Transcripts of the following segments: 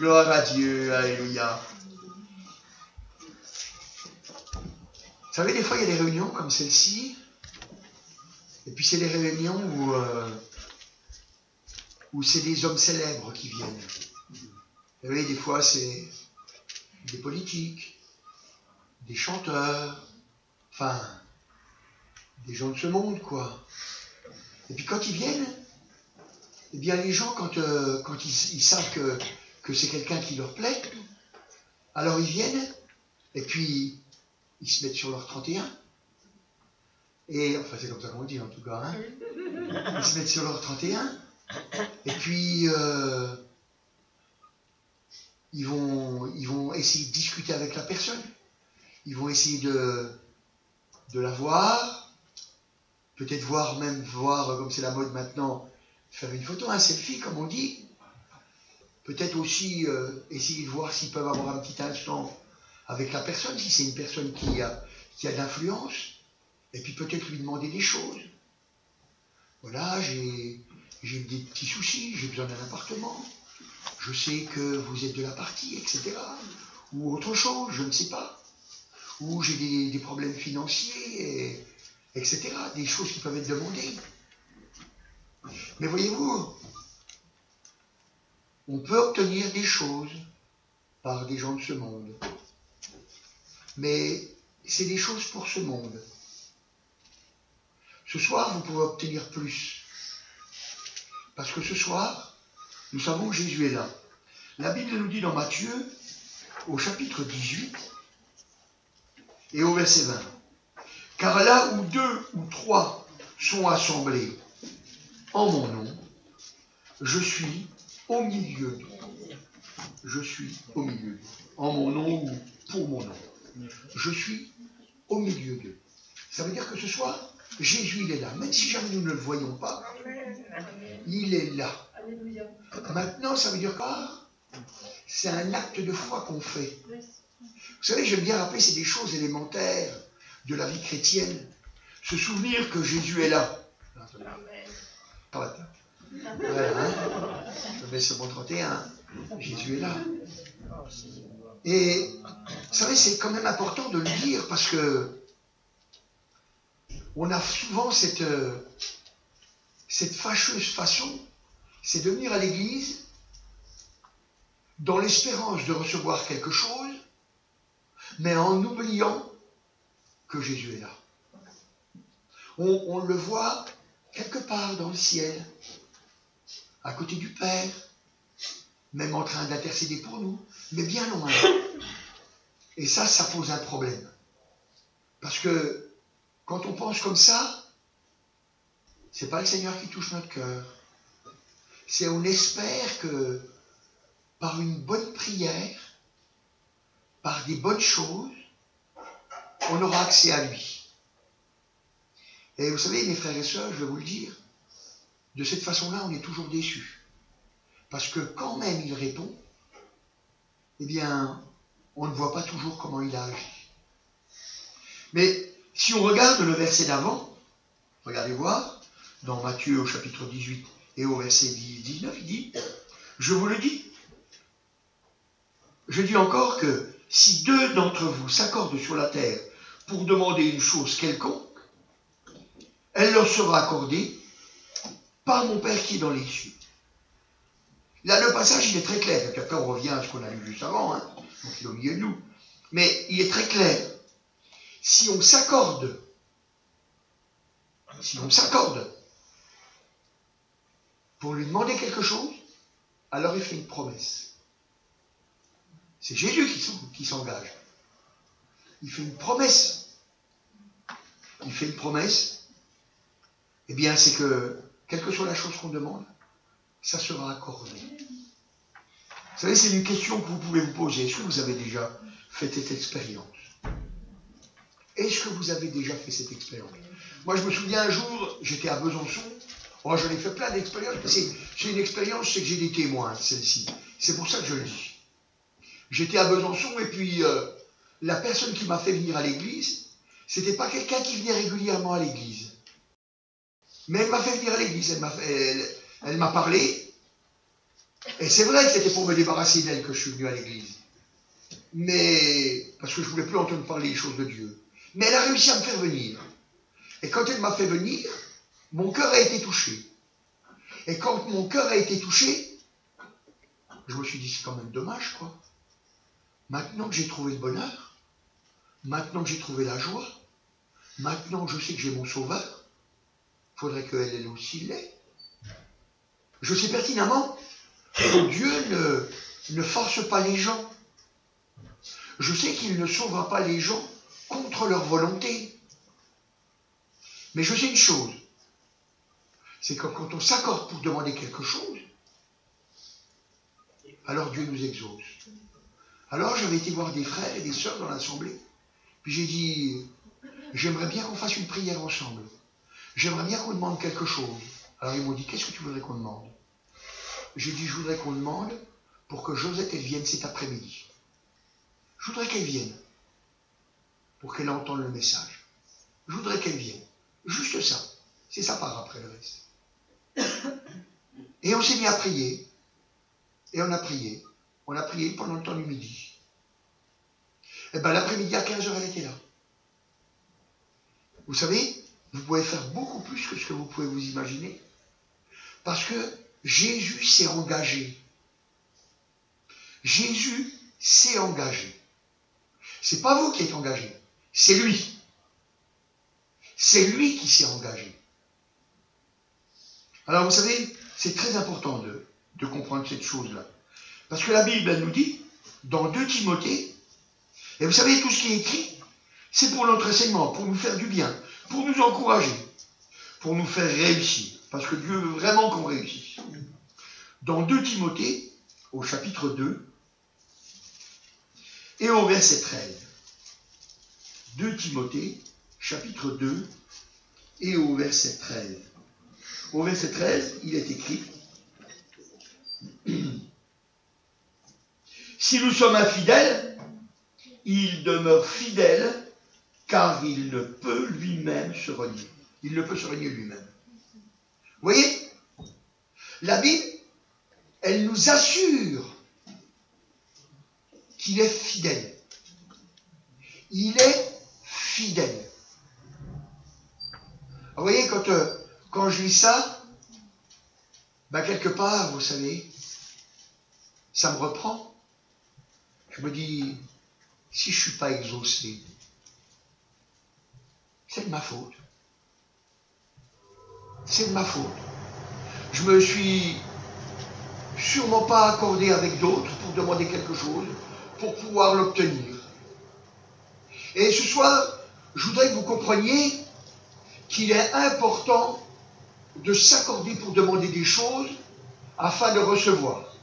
Gloire à Dieu, alléluia. Vous savez, des fois, il y a des réunions comme celle-ci, et puis c'est des réunions où c'est des hommes célèbres qui viennent. Vous savez, des fois, c'est des politiques, des chanteurs, enfin, des gens de ce monde, quoi. Et puis quand ils viennent, eh bien les gens, quand ils savent que c'est quelqu'un qui leur plaît, alors ils viennent, et puis ils se mettent sur leur 31. Et, enfin, c'est comme ça qu'on dit en tout cas, hein. Ils se mettent sur leur 31, et puis ils vont essayer de discuter avec la personne. Ils vont essayer de la voir, peut-être voir, comme c'est la mode maintenant, faire une photo, un selfie, comme on dit. Peut-être aussi essayer de voir s'ils peuvent avoir un petit instant avec la personne, si c'est une personne qui a de l'influence, et puis peut-être lui demander des choses. Voilà, j'ai des petits soucis, j'ai besoin d'un appartement, je sais que vous êtes de la partie, etc. Ou autre chose, je ne sais pas. Ou j'ai des problèmes financiers, etc. Des choses qui peuvent être demandées. Mais voyez-vous, on peut obtenir des choses par des gens de ce monde. Mais c'est des choses pour ce monde. Ce soir, vous pouvez obtenir plus. Parce que ce soir, nous savons que Jésus est là. La Bible nous dit dans Matthieu, au chapitre 18, et au verset 20. Car là où 2 ou 3 sont assemblés en mon nom, je suis au milieu d'eux. Je suis au milieu d'eux. En mon nom ou pour mon nom. Je suis au milieu d'eux. Ça veut dire que ce soir, Jésus, il est là. Même si jamais nous ne le voyons pas, il est là. Maintenant, ça veut dire quoi? C'est un acte de foi qu'on fait. Vous savez, j'aime bien rappeler, c'est des choses élémentaires de la vie chrétienne. Se souvenir que Jésus est là. Voilà, hein? Je mets sur mon 31. Jésus est là. Et vous savez, c'est quand même important de le dire parce que on a souvent cette fâcheuse façon, c'est de venir à l'église dans l'espérance de recevoir quelque chose, mais en oubliant que Jésus est là. On le voit quelque part dans le ciel, à côté du Père, même en train d'intercéder pour nous, mais bien loin. Et ça pose un problème. Parce que quand on pense comme ça, c'est pas le Seigneur qui touche notre cœur. C'est on espère que par une bonne prière, par des bonnes choses, on aura accès à lui. Et vous savez, mes frères et sœurs, je vais vous le dire, de cette façon-là, on est toujours déçus. Parce que quand même il répond, eh bien, on ne voit pas toujours comment il a agi. Mais si on regarde le verset d'avant, regardez voir, dans Matthieu au chapitre 18 et au verset 19, il dit, je vous le dis, je dis encore que si 2 d'entre vous s'accordent sur la terre pour demander une chose quelconque, elle leur sera accordée par mon Père qui est dans les cieux. Là, le passage, il est très clair. Et puis après, on revient à ce qu'on a lu juste avant, hein, donc il est au milieu de nous. Mais il est très clair. Si on s'accorde pour lui demander quelque chose, alors il fait une promesse. C'est Jésus qui s'engage. Il fait une promesse. Il fait une promesse. Eh bien, c'est que, quelle que soit la chose qu'on demande, ça sera accordé. Vous savez, c'est une question que vous pouvez vous poser. Est-ce que vous avez déjà fait cette expérience? Est-ce que vous avez déjà fait cette expérience? Moi, je me souviens un jour, j'étais à Besançon. Oh, j'en ai fait plein d'expériences. C'est une expérience, c'est que j'ai des témoins, celle-ci. C'est pour ça que je le dis. J'étais à Besançon et puis la personne qui m'a fait venir à l'église, c'était pas quelqu'un qui venait régulièrement à l'église. Mais elle m'a fait venir à l'église. Elle m'a parlé. Et c'est vrai que c'était pour me débarrasser d'elle que je suis venu à l'église. Mais, parce que je ne voulais plus entendre parler des choses de Dieu. Mais elle a réussi à me faire venir. Et quand elle m'a fait venir, mon cœur a été touché. Et quand mon cœur a été touché, je me suis dit, c'est quand même dommage, quoi. Maintenant que j'ai trouvé le bonheur, maintenant que j'ai trouvé la joie, maintenant que je sais que j'ai mon sauveur, il faudrait qu'elle, elle aussi l'ait. Je sais pertinemment que Dieu ne force pas les gens. Je sais qu'il ne sauvera pas les gens contre leur volonté. Mais je sais une chose, c'est que quand on s'accorde pour demander quelque chose, alors Dieu nous exauce. Alors j'avais été voir des frères et des sœurs dans l'assemblée, puis j'ai dit, j'aimerais bien qu'on fasse une prière ensemble. J'aimerais bien qu'on demande quelque chose. Alors ils m'ont dit, qu'est-ce que tu voudrais qu'on demande? J'ai dit, je voudrais qu'on demande pour que Josette, elle vienne cet après-midi. Je voudrais qu'elle vienne, pour qu'elle entende le message. Je voudrais qu'elle vienne. Juste ça. C'est ça part après le reste. Et on s'est mis à prier. Et on a prié. On a prié pendant le temps du midi. Et bien l'après-midi à 15h, elle était là. Vous savez, vous pouvez faire beaucoup plus que ce que vous pouvez vous imaginer. Parce que Jésus s'est engagé. Jésus s'est engagé. C'est pas vous qui êtes engagé. C'est lui. C'est lui qui s'est engagé. Alors vous savez, c'est très important de comprendre cette chose-là. Parce que la Bible, elle nous dit, dans 2 Timothée, et vous savez, tout ce qui est écrit, c'est pour notre enseignement, pour nous faire du bien, pour nous encourager, pour nous faire réussir. Parce que Dieu veut vraiment qu'on réussisse. Dans 2 Timothée, au chapitre 2, et au verset 13. 2 Timothée, chapitre 2, et au verset 13. Au verset 13, il est écrit, si nous sommes infidèles, il demeure fidèle, car il ne peut lui-même se renier. Il ne peut se renier lui-même. Vous voyez, la Bible, elle nous assure qu'il est fidèle. Il est fidèle. Vous voyez, quand je lis ça, ben quelque part, vous savez, ça me reprend. Je me dis, si je ne suis pas exaucé, c'est de ma faute. C'est de ma faute. Je me suis sûrement pas accordé avec d'autres pour demander quelque chose, pour pouvoir l'obtenir. Et ce soir, je voudrais que vous compreniez qu'il est important de s'accorder pour demander des choses afin de recevoir.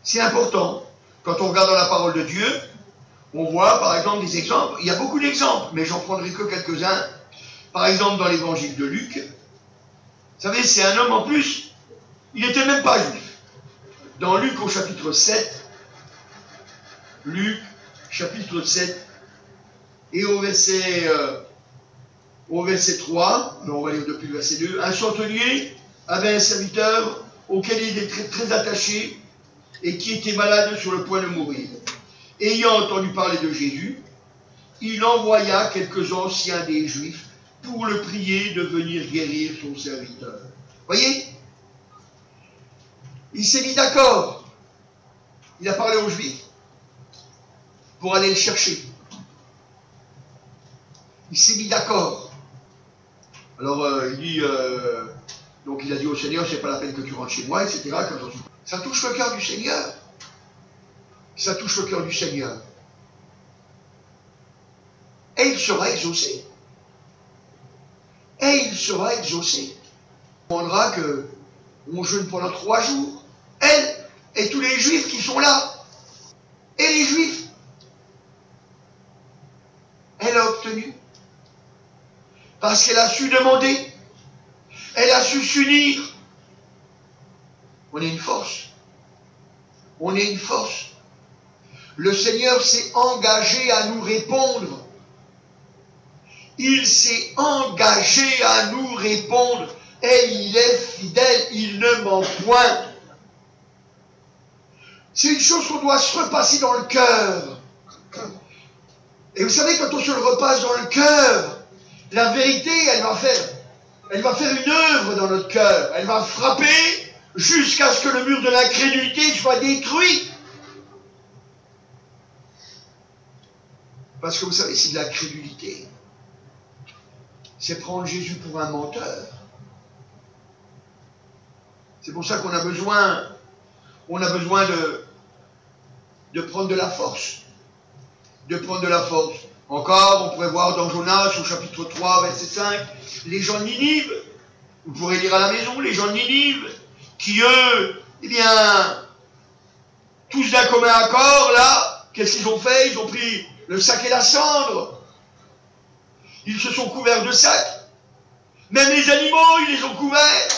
C'est important. Quand on regarde dans la parole de Dieu, on voit par exemple des exemples. Il y a beaucoup d'exemples, mais j'en prendrai que quelques-uns. Par exemple, dans l'évangile de Luc, vous savez, c'est un homme en plus, il n'était même pas juif. Dans Luc au chapitre 7, Luc, chapitre 7, et au verset 3, on va lire depuis le verset 2, un centenier avait un serviteur auquel il était très, très attaché et qui était malade sur le point de mourir. Ayant entendu parler de Jésus, il envoya quelques anciens des Juifs pour le prier de venir guérir son serviteur. Voyez, il s'est mis d'accord. Il a parlé aux Juifs pour aller le chercher. Il s'est mis d'accord. Alors il dit, donc il a dit au Seigneur, c'est pas la peine que tu rentres chez moi, etc. Ça touche le cœur du Seigneur. Ça touche le cœur du Seigneur. Et il sera exaucé. Et il sera exaucé. On demandera qu'on jeûne pendant 3 jours. Elle et tous les Juifs qui sont là. Et les Juifs. Elle a obtenu. Parce qu'elle a su demander. Elle a su s'unir. On est une force. On est une force. Le Seigneur s'est engagé à nous répondre. Il s'est engagé à nous répondre. Et il est fidèle, il ne ment point. C'est une chose qu'on doit se repasser dans le cœur. Et vous savez, quand on se le repasse dans le cœur, la vérité, elle va faire une œuvre dans notre cœur. Elle va frapper jusqu'à ce que le mur de l'incrédulité soit détruit. Parce que vous savez, c'est de la crédulité. C'est prendre Jésus pour un menteur. C'est pour ça qu'on a besoin de prendre de la force. De prendre de la force. Encore, on pourrait voir dans Jonas, au chapitre 3, verset 5, les gens de Ninive, vous pourrez lire à la maison, les gens de Ninive, qui eux, eh bien, tous d'un commun accord, là, qu'est-ce qu'ils ont fait? Ils ont pris le sac et la cendre. Ils se sont couverts de sacs. Même les animaux, ils les ont couverts.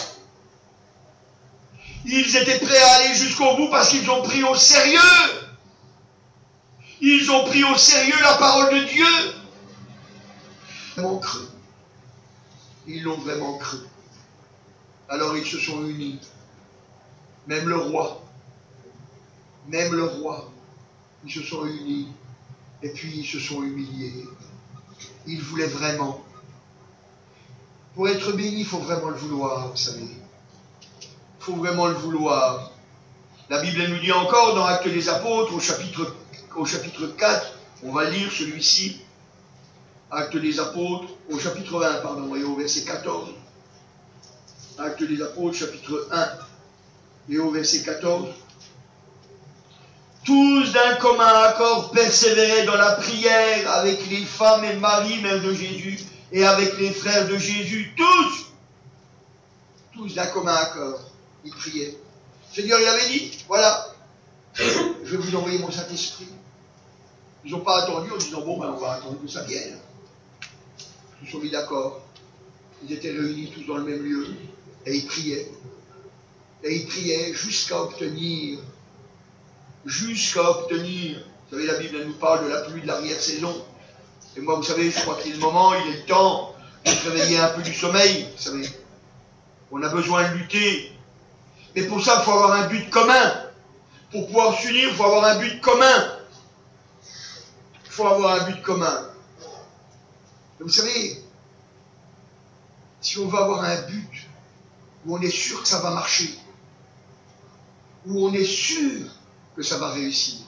Ils étaient prêts à aller jusqu'au bout parce qu'ils ont pris au sérieux. Ils ont pris au sérieux la parole de Dieu. Ils l'ont cru. Ils l'ont vraiment cru. Alors ils se sont unis. Même le roi, ils se sont unis. Et puis ils se sont humiliés. Ils voulaient vraiment. Pour être béni, il faut vraiment le vouloir, vous savez. Il faut vraiment le vouloir. La Bible nous dit encore dans Actes des Apôtres, au chapitre 4, on va lire celui-ci, Actes des Apôtres, au chapitre 1, pardon, et au verset 14. Actes des Apôtres, chapitre 1, et au verset 14. Tous d'un commun accord persévéraient dans la prière avec les femmes et Marie, mère de Jésus, et avec les frères de Jésus, tous d'un commun accord, ils priaient. Le Seigneur, il avait dit, voilà, je vais vous envoyer mon Saint-Esprit. Ils n'ont pas attendu en disant, bon, ben, on va attendre que ça vienne. Ils se sont mis d'accord. Ils étaient réunis tous dans le même lieu, et ils priaient. Et ils priaient jusqu'à obtenir. Vous savez, la Bible elle nous parle de la pluie de l'arrière-saison. Et moi, vous savez, je crois qu'il est le moment, il est le temps de se réveiller un peu du sommeil. Vous savez, on a besoin de lutter. Mais pour ça, il faut avoir un but commun. Pour pouvoir s'unir, il faut avoir un but commun. Il faut avoir un but commun. Et vous savez, si on veut avoir un but où on est sûr que ça va marcher, où on est sûr que ça va réussir,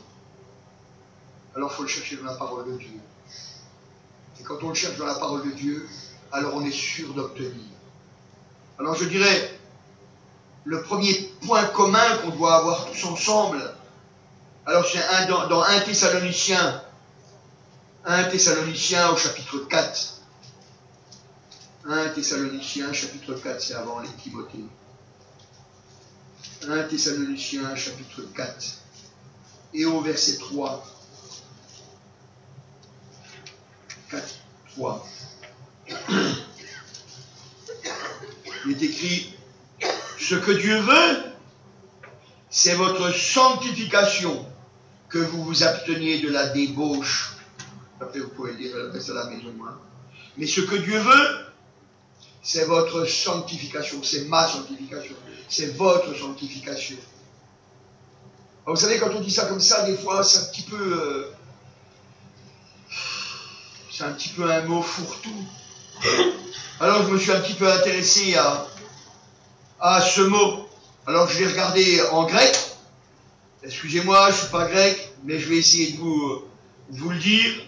alors il faut le chercher dans la parole de Dieu. Et quand on le cherche dans la parole de Dieu, alors on est sûr d'obtenir. Alors je dirais, le premier point commun qu'on doit avoir tous ensemble, alors c'est dans 1 Thessaloniciens au chapitre 4. 1 Thessaloniciens chapitre 4, c'est avant les Timothée. 1 Thessaloniciens chapitre 4 et au verset 3. 4, 3. Il est écrit, ce que Dieu veut, c'est votre sanctification, que vous vous absteniez de la débauche. Après, vous pouvez le dire à la maison. Hein. Mais ce que Dieu veut, c'est votre sanctification. C'est ma sanctification. C'est votre sanctification. Alors, vous savez, quand on dit ça comme ça, des fois, c'est un petit peu... c'est un petit peu un mot fourre-tout. Alors, je me suis un petit peu intéressé à ce mot. Alors, je l'ai regardé en grec. Excusez-moi, je ne suis pas grec, mais je vais essayer de vous le dire.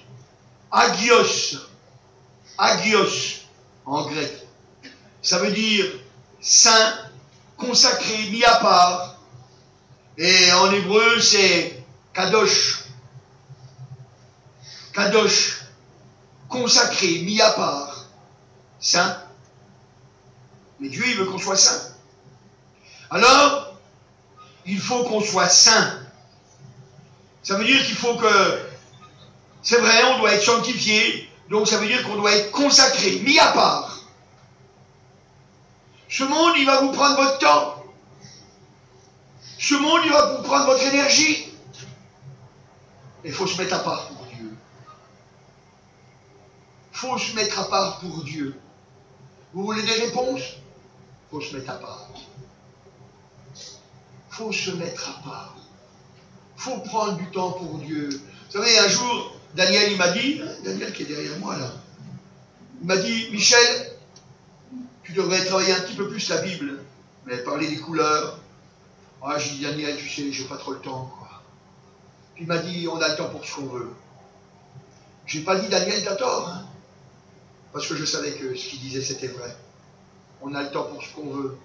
Agios. Agios, en grec. Ça veut dire saint, consacré, mis à part. Et en hébreu, c'est kadosh. Kadosh. Consacré, mis à part. Saint. Mais Dieu, il veut qu'on soit saint. Alors, il faut qu'on soit saint. Ça veut dire qu'il faut que... C'est vrai, on doit être sanctifié. Donc ça veut dire qu'on doit être consacré, mis à part. Ce monde, il va vous prendre votre temps. Ce monde, il va vous prendre votre énergie. Il faut se mettre à part pour Dieu. Il faut se mettre à part pour Dieu. Vous voulez des réponses? Il faut se mettre à part. Il faut se mettre à part. faut prendre du temps pour Dieu. Vous savez, un jour, Daniel, il m'a dit, Daniel qui est derrière moi là, il m'a dit, Michel, tu devrais travailler un petit peu plus la Bible, mais parler des couleurs. Ah, j'ai dit, Daniel, tu sais, j'ai pas trop le temps, quoi. Puis il m'a dit, on a le temps pour ce qu'on veut. J'ai pas dit, Daniel, t'as tort, hein, parce que je savais que ce qu'il disait, c'était vrai. On a le temps pour ce qu'on veut.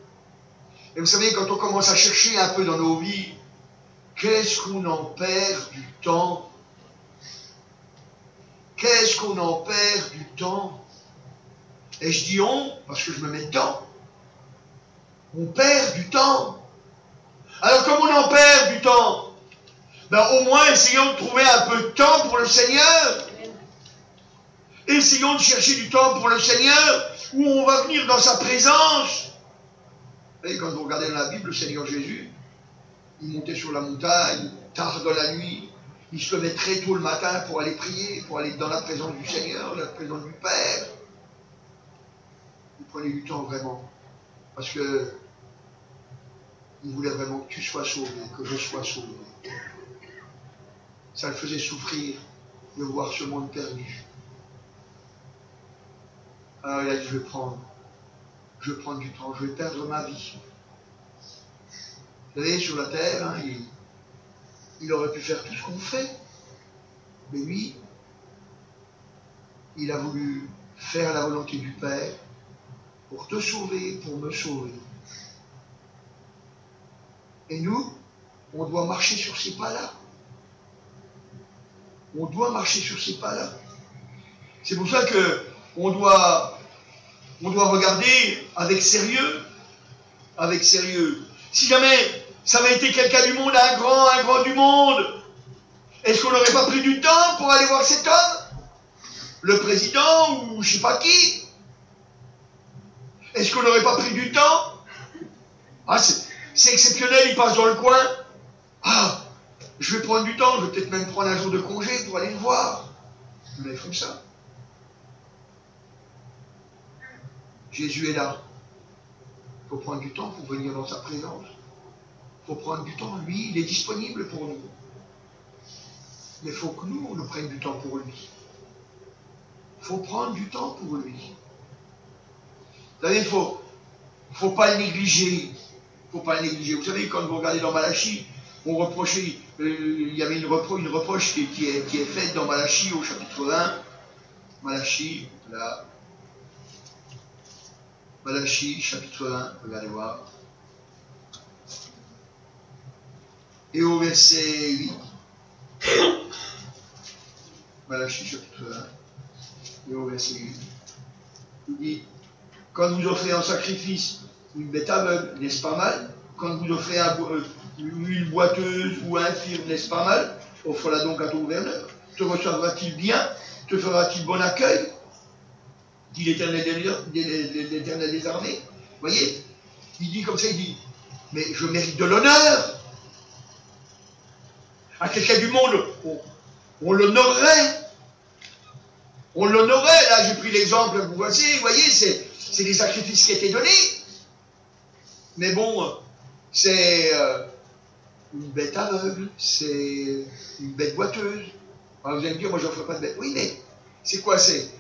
Et vous savez, quand on commence à chercher un peu dans nos vies, qu'est-ce qu'on en perd du temps? Qu'est-ce qu'on en perd du temps? Et je dis on, parce que je me mets dedans. On perd du temps. Alors comme on en perd du temps, ben au moins essayons de trouver un peu de temps pour le Seigneur. Essayons de chercher du temps pour le Seigneur, où on va venir dans sa présence. Vous voyez, quand vous regardez dans la Bible, le Seigneur Jésus, il montait sur la montagne, tard dans la nuit, il se levait très tôt le matin pour aller prier, pour aller dans la présence du Seigneur, la présence du Père. Il prenait du temps vraiment, parce que il voulait vraiment que tu sois sauvé, que je sois sauvé. Ça le faisait souffrir de voir ce monde perdu. Alors il a dit, je vais prendre du temps, je vais perdre ma vie. Vous savez, sur la terre, hein, il aurait pu faire tout ce qu'on fait. Mais lui, il a voulu faire la volonté du Père pour te sauver, pour me sauver. Et nous, on doit marcher sur ces pas-là. On doit marcher sur ces pas-là. C'est pour ça que on doit regarder avec sérieux. Avec sérieux. Si jamais ça avait été quelqu'un du monde, un grand du monde, est-ce qu'on n'aurait pas pris du temps pour aller voir cet homme? Le président ou je ne sais pas qui? Est-ce qu'on n'aurait pas pris du temps? Ah, c'est exceptionnel, il passe dans le coin. Ah, je vais prendre du temps, je vais peut-être même prendre un jour de congé pour aller le voir. Mais ils font ça. Jésus est là. Il faut prendre du temps pour venir dans sa présence. Il faut prendre du temps. Lui, il est disponible pour nous. Mais il faut que nous, on nous prenne du temps pour lui. Il faut prendre du temps pour lui. Vous savez, il ne faut pas le négliger. Il ne faut pas le négliger. Vous savez, quand vous regardez dans Malachie, on reprochait, il y avait une reproche qui est faite dans Malachie au chapitre 1. Malachie, là. Malachie, chapitre 1, regardez voir. Et au verset 8. Malachie, chapitre 1. Et au verset 8. Il dit, quand vous offrez en sacrifice une bête aveugle, n'est-ce pas mal? Quand vous offrez une boiteuse ou un infirme, n'est-ce pas mal? Offre-la donc à ton gouverneur. Te recevra-t-il bien? Te fera-t-il bon accueil? Dit l'Éternel des armées. Vous voyez? Il dit comme ça, il dit, mais je mérite de l'honneur. À quelqu'un du monde, on l'honorerait. On l'honorerait. Là, j'ai pris l'exemple, vous voyez, c'est des sacrifices qui étaient donnés. Mais bon, c'est une bête aveugle, c'est une bête boiteuse. Alors vous allez me dire, moi je n'offre pas de bête. Oui, mais c'est quoi c'est?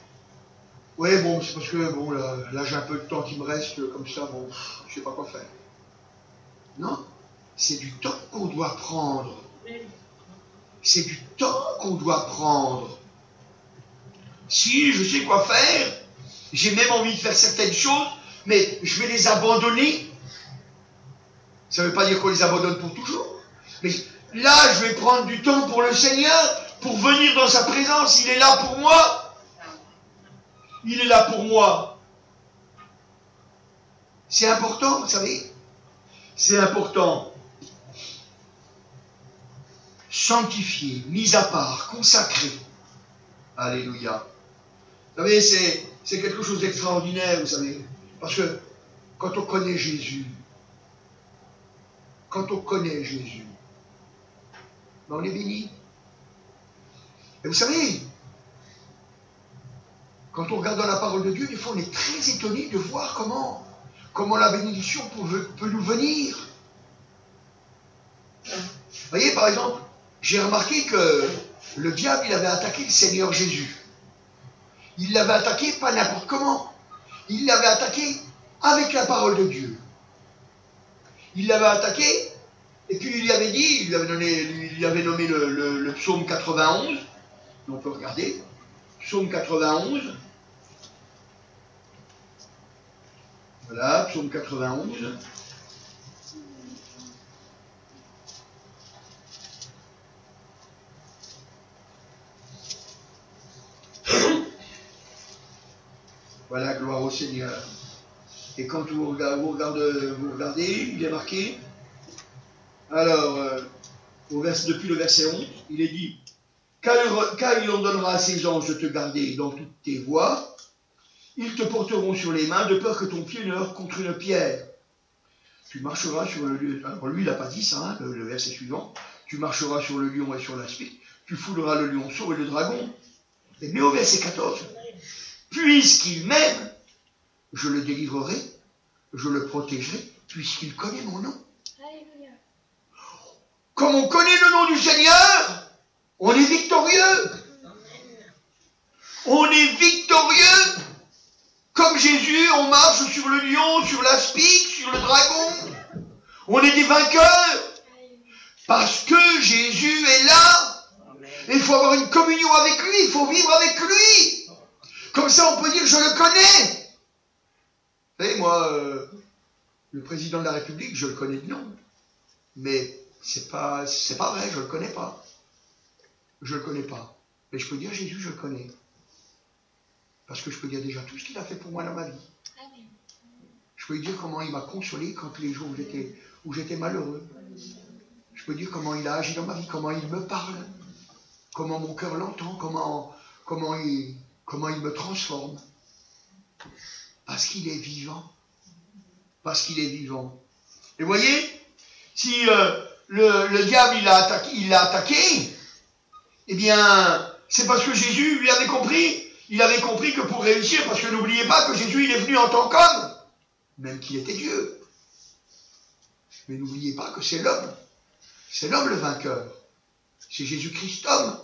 Oui, bon, c'est parce que bon, là j'ai un peu de temps qui me reste, comme ça, bon, je ne sais pas quoi faire. Non, c'est du temps qu'on doit prendre. C'est du temps qu'on doit prendre. Si je sais quoi faire, j'ai même envie de faire certaines choses, mais je vais les abandonner. Ça ne veut pas dire qu'on les abandonne pour toujours. Mais là, je vais prendre du temps pour le Seigneur, pour venir dans sa présence. Il est là pour moi. Il est là pour moi. C'est important, vous savez. C'est important. Sanctifié, mis à part, consacré. Alléluia. Vous savez, c'est quelque chose d'extraordinaire, vous savez. Parce que quand on connaît Jésus, on est béni. Et vous savez, quand on regarde dans la parole de Dieu, des fois on est très étonné de voir comment la bénédiction peut nous venir. Vous voyez, par exemple, j'ai remarqué que le diable, il avait attaqué le Seigneur Jésus. Il l'avait attaqué pas n'importe comment. Il l'avait attaqué avec la parole de Dieu. Il l'avait attaqué, et puis il lui avait dit, il lui avait nommé le psaume 91. On peut regarder. Psaume 91. Voilà, psaume 91. Voilà, gloire au Seigneur. Et quand vous regardez, il est marqué. Alors, depuis le verset 11, il est dit, car il en donnera à ses anges de te garder dans toutes tes voies, ils te porteront sur les mains, de peur que ton pied ne heurte contre une pierre. Tu marcheras sur le lion. Alors lui, il n'a pas dit ça, hein, le verset suivant. Tu marcheras sur le lion et sur l'aspic, tu fouleras le lionceau et le dragon. Mais au verset 14, puisqu'il m'aime, je le délivrerai, je le protégerai, puisqu'il connaît mon nom. Alléluia. Comme on connaît le nom du Seigneur, on est victorieux. On est victorieux. Comme Jésus, on marche sur le lion, sur l'aspic, sur le dragon. On est des vainqueurs. Parce que Jésus est là. Il faut avoir une communion avec lui, il faut vivre avec lui. Comme ça, on peut dire, je le connais. Vous savez, moi, le président de la République, je le connais de nom. Mais c'est pas vrai, je le connais pas. Je le connais pas. Mais je peux dire, Jésus, je le connais. Parce que je peux dire déjà tout ce qu'il a fait pour moi dans ma vie. Je peux lui dire comment il m'a consolé quand les jours où j'étais malheureux. Je peux dire comment il a agi dans ma vie, comment il me parle, comment mon cœur l'entend, comment il me transforme. Parce qu'il est vivant. Parce qu'il est vivant. Et vous voyez, si le diable il l'a attaqué, eh bien, c'est parce que Jésus lui avait compris. Il avait compris que pour réussir, parce que n'oubliez pas que Jésus il est venu en tant qu'homme, même qu'il était Dieu. Mais n'oubliez pas que c'est l'homme. C'est l'homme le vainqueur. C'est Jésus-Christ homme,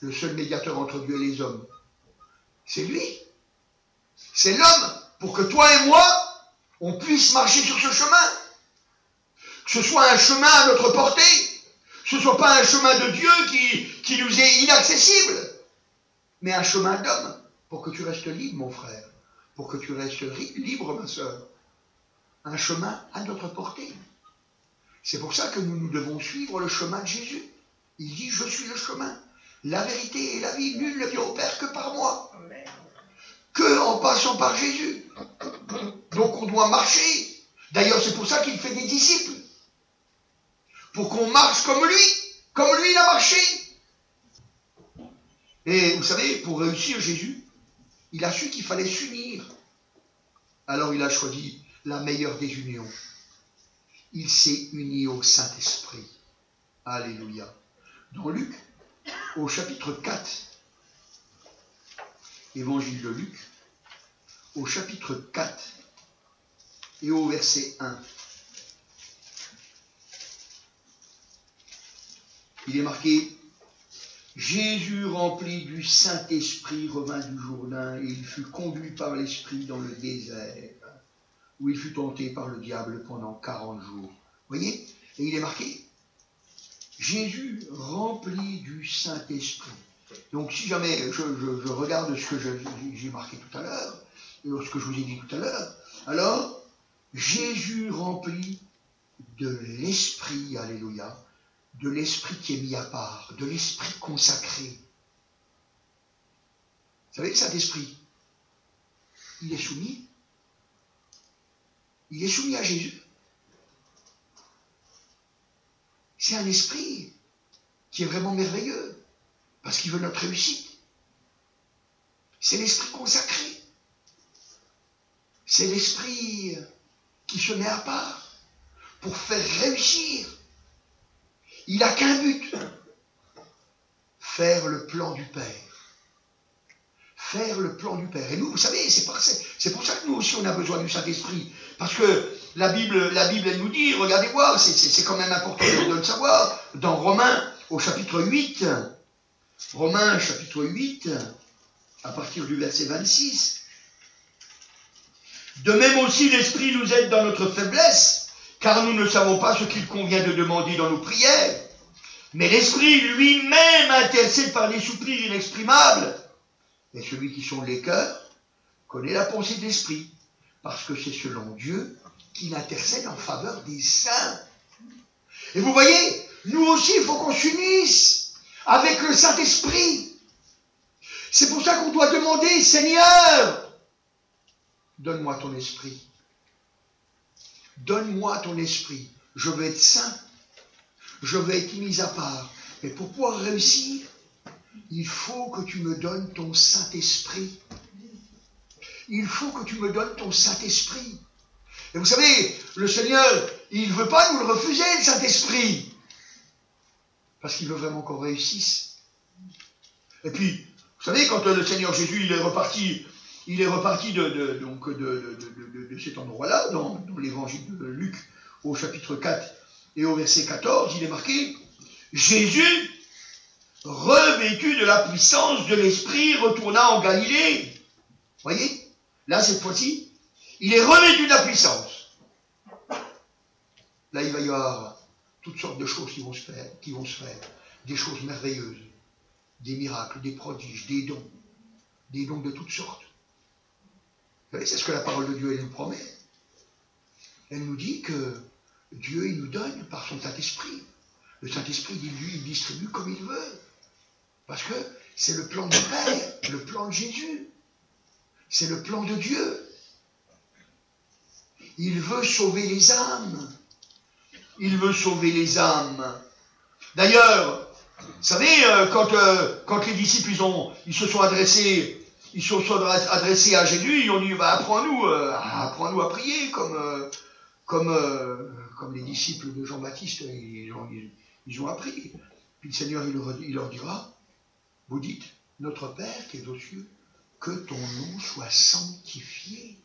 le seul médiateur entre Dieu et les hommes. C'est lui. C'est l'homme pour que toi et moi, on puisse marcher sur ce chemin. Que ce soit un chemin à notre portée. Que ce ne soit pas un chemin de Dieu qui nous est inaccessible. Mais un chemin d'homme pour que tu restes libre, mon frère. Pour que tu restes libre, ma sœur. Un chemin à notre portée. C'est pour ça que nous devons suivre le chemin de Jésus. Il dit, je suis le chemin, la vérité et la vie. Nul ne vient au Père que par moi. Que en passant par Jésus. Donc on doit marcher. D'ailleurs, c'est pour ça qu'il fait des disciples. Pour qu'on marche comme lui il a marché. Et vous savez, pour réussir Jésus, il a su qu'il fallait s'unir. Alors il a choisi la meilleure des unions. Il s'est uni au Saint-Esprit. Alléluia. Dans Luc, au chapitre 4, évangile de Luc, au chapitre 4 et au verset 1. Il est marqué, Jésus rempli du Saint-Esprit revint du Jourdain et il fut conduit par l'Esprit dans le désert, où il fut tenté par le diable pendant 40 jours. Vous voyez? Et il est marqué, Jésus rempli du Saint-Esprit. Donc si jamais je regarde ce que j'ai marqué tout à l'heure, ce que je vous ai dit tout à l'heure, alors, Jésus rempli de l'Esprit, alléluia, de l'Esprit qui est mis à part, de l'Esprit consacré. Vous savez, le Saint-Esprit, il est soumis. Il est soumis à Jésus. C'est un esprit qui est vraiment merveilleux, parce qu'il veut notre réussite. C'est l'esprit consacré. C'est l'esprit qui se met à part pour faire réussir. Il n'a qu'un but, faire le plan du Père. Faire le plan du Père. Et nous, vous savez, c'est pour ça que nous aussi, on a besoin du Saint-Esprit. Parce que la Bible, elle nous dit, regardez voir, c'est quand même important de le savoir, dans Romains, au chapitre 8, Romains chapitre 8, à partir du verset 26. De même aussi l'Esprit nous aide dans notre faiblesse, car nous ne savons pas ce qu'il convient de demander dans nos prières. Mais l'Esprit lui-même intercède par des soupirs inexprimables. Et celui qui sonde les cœurs connaît la pensée de l'Esprit, parce que c'est selon Dieu qu'il intercède en faveur des saints. Et vous voyez, nous aussi, il faut qu'on s'unisse avec le Saint-Esprit. C'est pour ça qu'on doit demander, Seigneur, donne-moi ton esprit. Donne-moi ton esprit. Je veux être saint. Je veux être mis à part. Mais pour pouvoir réussir, il faut que tu me donnes ton Saint-Esprit. Il faut que tu me donnes ton Saint-Esprit. Et vous savez, le Seigneur, il ne veut pas nous le refuser, le Saint-Esprit. Parce qu'il veut vraiment qu'on réussisse. Et puis, vous savez, quand le Seigneur Jésus, il est reparti de cet endroit-là, dans l'évangile de Luc, au chapitre 4 et au verset 14, il est marqué, Jésus, revêtu de la puissance de l'Esprit, retourna en Galilée. Vous voyez? Là, cette fois-ci, il est revêtu de la puissance. Là, il va y avoir toutes sortes de choses qui vont se faire, des choses merveilleuses, des miracles, des prodiges, des dons de toutes sortes. Vous savez, c'est ce que la parole de Dieu, elle nous promet. Elle nous dit que Dieu, il nous donne par son Saint-Esprit. Le Saint-Esprit, il distribue comme il veut. Parce que c'est le plan du Père, le plan de Jésus. C'est le plan de Dieu. Il veut sauver les âmes. Il veut sauver les âmes. D'ailleurs, vous savez, quand les disciples, ils se sont adressés à Jésus, ils ont dit, apprends-nous à prier, comme les disciples de Jean-Baptiste, ils ont appris. Puis le Seigneur, il leur dira, vous dites, notre Père qui est aux cieux, que ton nom soit sanctifié,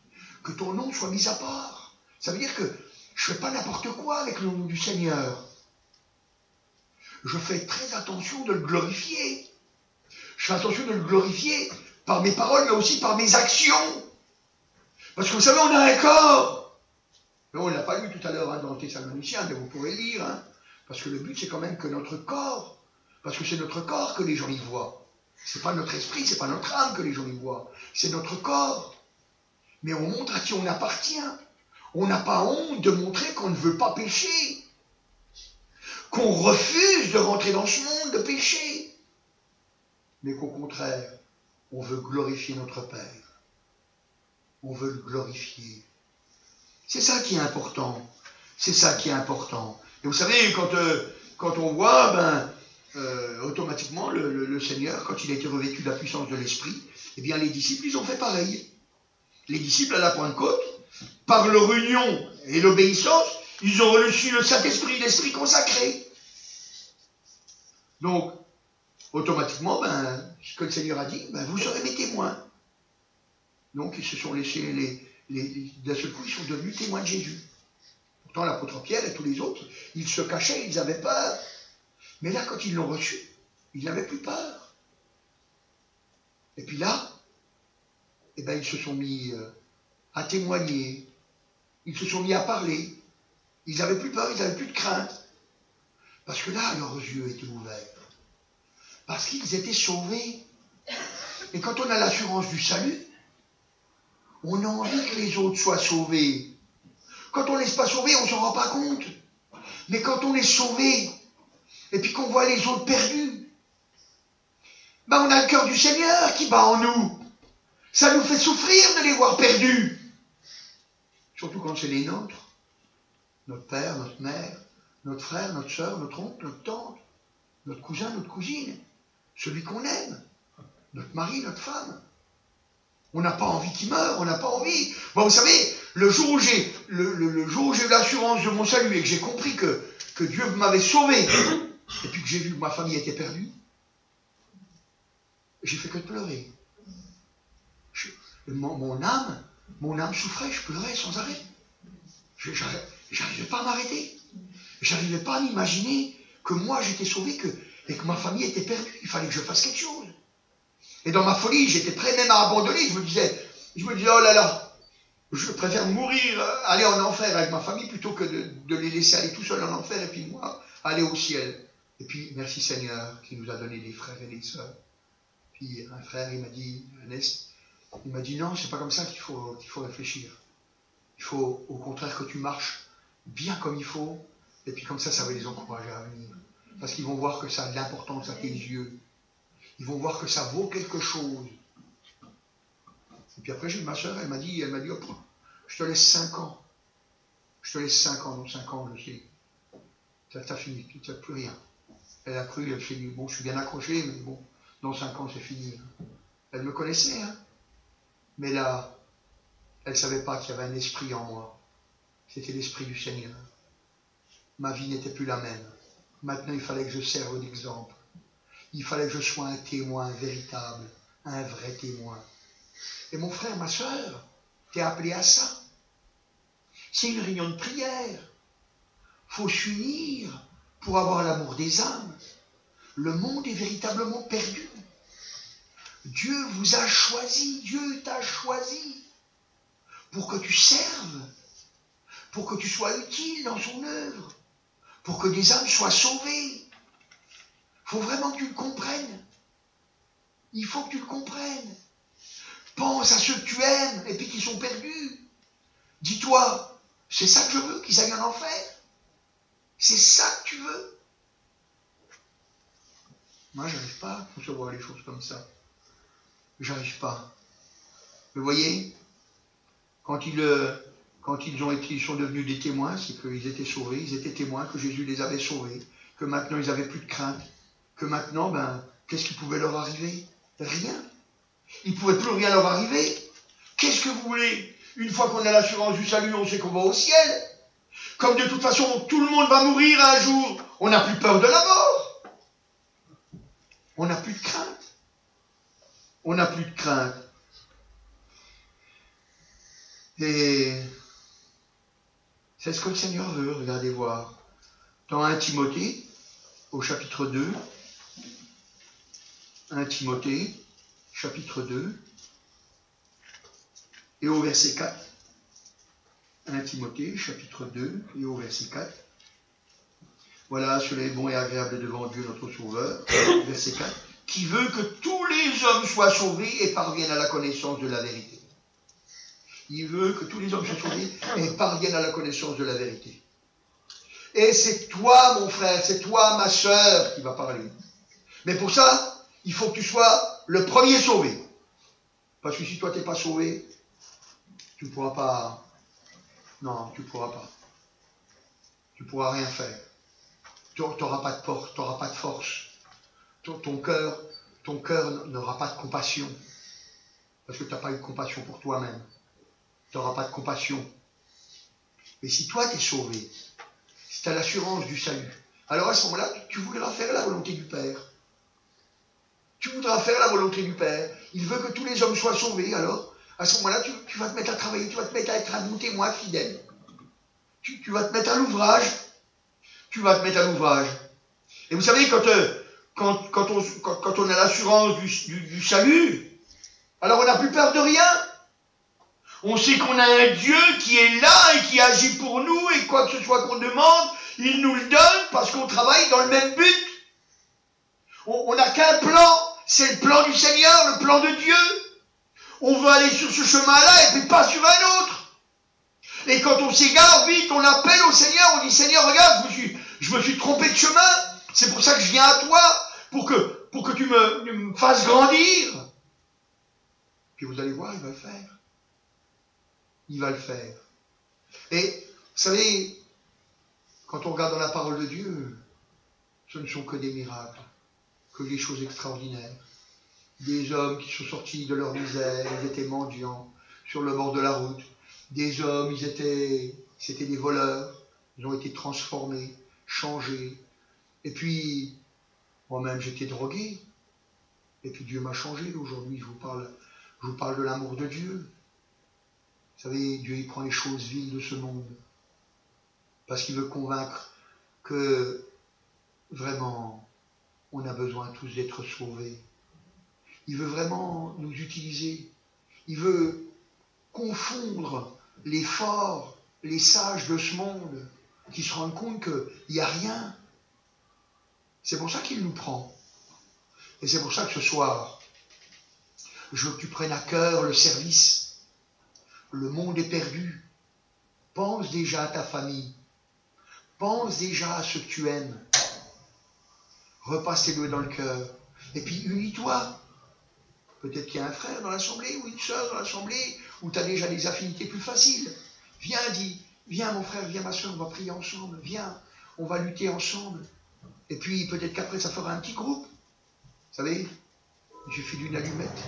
que ton nom soit mis à part. Ça veut dire que je ne fais pas n'importe quoi avec le nom du Seigneur. Je fais très attention de le glorifier. Je fais attention de le glorifier par mes paroles, mais aussi par mes actions. Parce que vous savez, on a un corps. Mais on ne l'a pas lu tout à l'heure dans Thessaloniciens, mais vous pourrez lire. Parce que le but, c'est quand même que notre corps, parce que c'est notre corps que les gens y voient. C'est pas notre esprit, c'est pas notre âme que les gens y voient. C'est notre corps. Mais on montre à qui on appartient. On n'a pas honte de montrer qu'on ne veut pas pécher. Qu'on refuse de rentrer dans ce monde de péché. Mais qu'au contraire, on veut glorifier notre Père. On veut le glorifier. C'est ça qui est important. C'est ça qui est important. Et vous savez, quand on voit, automatiquement, le Seigneur, quand il a été revêtu de la puissance de l'Esprit, eh bien, les disciples, ils ont fait pareil. Les disciples, à la Pentecôte, par leur union et l'obéissance, ils ont reçu le Saint-Esprit, l'Esprit consacré. Donc, automatiquement, ce que le Seigneur a dit, vous serez mes témoins. Donc, ils se sont laissés, d'un seul coup, ils sont devenus témoins de Jésus. Pourtant, l'apôtre Pierre et tous les autres, ils se cachaient, ils avaient peur. Mais là, quand ils l'ont reçu, ils n'avaient plus peur. Et puis là, ils se sont mis à témoigner. Ils se sont mis à parler. Ils n'avaient plus peur, ils n'avaient plus de crainte. Parce que là, leurs yeux étaient ouverts. Parce qu'ils étaient sauvés. Et quand on a l'assurance du salut, on a envie que les autres soient sauvés. Quand on ne laisse pas sauver, on ne s'en rend pas compte. Mais quand on est sauvé, et puis qu'on voit les autres perdus, on a le cœur du Seigneur qui bat en nous. Ça nous fait souffrir de les voir perdus. Surtout quand c'est les nôtres. Notre père, notre mère, notre frère, notre soeur, notre oncle, notre tante, notre cousin, notre cousine, celui qu'on aime, notre mari, notre femme. On n'a pas envie qu'il meure, on n'a pas envie. Vous savez, le jour où j'ai eu l'assurance de mon salut et que j'ai compris que Dieu m'avait sauvé, et puis que j'ai vu que ma famille était perdue, j'ai fait que de pleurer. Mon âme souffrait, je pleurais sans arrêt. J'arrivais pas à m'arrêter. J'arrivais pas à m'imaginer que moi j'étais sauvé, et que ma famille était perdue. Il fallait que je fasse quelque chose. Et dans ma folie, j'étais prêt même à abandonner. Je me disais, oh là là, je préfère mourir, aller en enfer avec ma famille plutôt que de les laisser aller tout seuls en enfer et puis moi, aller au ciel. Et puis, merci Seigneur qui nous a donné des frères et des sœurs. Puis un frère, il m'a dit, Ernest, il m'a dit non, c'est pas comme ça qu'il faut réfléchir. Il faut au contraire que tu marches bien comme il faut, et puis comme ça va les encourager à venir. Parce qu'ils vont voir que ça a de l'importance à tes yeux. Ils vont voir que ça vaut quelque chose. Et puis après, j'ai eu ma soeur, elle m'a dit, hop, je te laisse 5 ans. Je te laisse 5 ans, dans 5 ans, je sais. T'as fini, tu n'as plus rien. Elle a cru, elle s'est dit, bon, je suis bien accroché, mais bon, dans 5 ans, c'est fini. Elle me connaissait, hein. Mais là, elle ne savait pas qu'il y avait un esprit en moi. C'était l'esprit du Seigneur. Ma vie n'était plus la même. Maintenant, il fallait que je serve d'exemple. Il fallait que je sois un témoin véritable, un vrai témoin. Et mon frère, ma soeur, t'es appelé à ça. C'est une réunion de prière. Il faut s'unir pour avoir l'amour des âmes. Le monde est véritablement perdu. Dieu vous a choisi, Dieu t'a choisi pour que tu serves, pour que tu sois utile dans son œuvre, pour que des âmes soient sauvées. Il faut vraiment que tu le comprennes. Il faut que tu le comprennes. Pense à ceux que tu aimes et puis qui sont perdus. Dis-toi, c'est ça que je veux, qu'ils aillent en enfer. C'est ça que tu veux. Moi, j'arrive pas à concevoir les choses comme ça. J'arrive pas. Vous voyez, quand ils sont devenus des témoins, c'est qu'ils étaient sauvés, ils étaient témoins que Jésus les avait sauvés, que maintenant ils n'avaient plus de crainte, que maintenant, qu'est-ce qui pouvait leur arriver? Rien. Il ne pouvait plus rien leur arriver. Qu'est-ce que vous voulez? Une fois qu'on a l'assurance du salut, on sait qu'on va au ciel. Comme de toute façon, tout le monde va mourir un jour, on n'a plus peur de la mort. On n'a plus de crainte. On n'a plus de crainte. Et c'est ce que le Seigneur veut, regardez voir. Dans 1 Timothée, au chapitre 2, 1 Timothée, chapitre 2, et au verset 4. 1 Timothée, chapitre 2, et au verset 4. Voilà, cela est bon et agréable devant Dieu notre Sauveur. Verset 4. Qui veut que tous les hommes soient sauvés et parviennent à la connaissance de la vérité. Il veut que tous les hommes soient sauvés et parviennent à la connaissance de la vérité. Et c'est toi, mon frère, c'est toi, ma sœur, qui va parler. Mais pour ça, il faut que tu sois le premier sauvé. Parce que si toi, tu n'es pas sauvé, tu ne pourras pas... Non, tu ne pourras pas. Tu ne pourras rien faire. Tu n'auras pas de porte, tu n'auras pas de force. Ton cœur n'aura pas de compassion. Parce que tu n'as pas eu de compassion pour toi-même. Tu n'auras pas de compassion. Mais si toi, tu es sauvé, si tu as l'assurance du salut, alors à ce moment-là, tu voudras faire la volonté du Père. Tu voudras faire la volonté du Père. Il veut que tous les hommes soient sauvés, alors à ce moment-là, tu vas te mettre à travailler, tu vas te mettre à être un bon témoin fidèle. Tu vas te mettre à l'ouvrage. Tu vas te mettre à l'ouvrage. Et vous savez, quand on a l'assurance du salut, alors on n'a plus peur de rien. On sait qu'on a un Dieu qui est là et qui agit pour nous, et quoi que ce soit qu'on demande, il nous le donne parce qu'on travaille dans le même but. On n'a qu'un plan, c'est le plan du Seigneur, le plan de Dieu. On veut aller sur ce chemin-là et puis pas sur un autre. Et quand on s'égare, vite, on appelle au Seigneur, on dit, Seigneur, regarde, je me suis trompé de chemin, c'est pour ça que je viens à toi, pour que tu me fasses grandir. Puis vous allez voir, il va le faire. Il va le faire. Et, vous savez, quand on regarde dans la parole de Dieu, ce ne sont que des miracles, que des choses extraordinaires. Des hommes qui sont sortis de leur misère, ils étaient mendiants, sur le bord de la route. Des hommes, c'était des voleurs, ils ont été transformés, changés. Et puis, moi-même, j'étais drogué. Et puis Dieu m'a changé. Aujourd'hui, je vous parle de l'amour de Dieu. Vous savez, Dieu, il prend les choses viles de ce monde. Parce qu'il veut convaincre que, vraiment, on a besoin tous d'être sauvés. Il veut vraiment nous utiliser. Il veut confondre les forts, les sages de ce monde, qui se rendent compte qu'il n'y a rien. C'est pour ça qu'il nous prend. Et c'est pour ça que ce soir, je veux que tu prennes à cœur le service. Le monde est perdu. Pense déjà à ta famille. Pense déjà à ceux que tu aimes. Repasse-les dans le cœur. Et puis unis-toi. Peut-être qu'il y a un frère dans l'assemblée ou une sœur dans l'assemblée où tu as déjà des affinités plus faciles. Viens, dis, viens mon frère, viens ma sœur, on va prier ensemble. Viens, on va lutter ensemble. Et puis peut-être qu'après ça fera un petit groupe. Vous savez, il suffit d'une allumette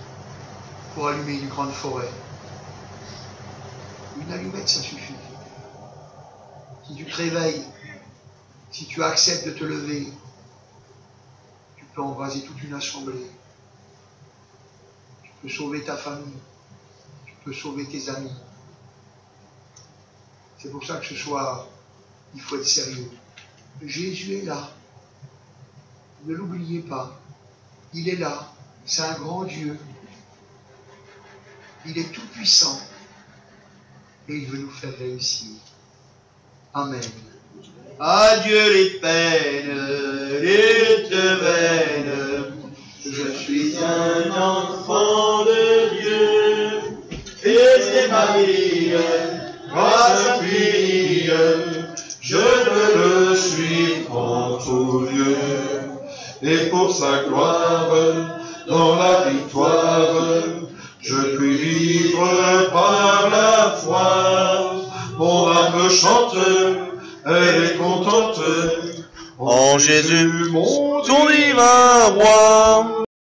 pour allumer une grande forêt. Une allumette, ça suffit. Si tu te réveilles, si tu acceptes de te lever, tu peux embraser toute une assemblée. Tu peux sauver ta famille. Tu peux sauver tes amis. C'est pour ça que ce soir, il faut être sérieux. Jésus est là. Ne l'oubliez pas. Il est là. C'est un grand Dieu. Il est tout puissant. Et il veut nous faire réussir. Amen. Adieu les peines, les vaines. Je suis un enfant de Dieu. Et c'est ma vie, grâce fille. Je veux le suivre en tout lieu. Et pour sa gloire, dans la victoire, je puis vivre par la foi. Mon âme chante, elle est contente. En Jésus, mon tout divin roi.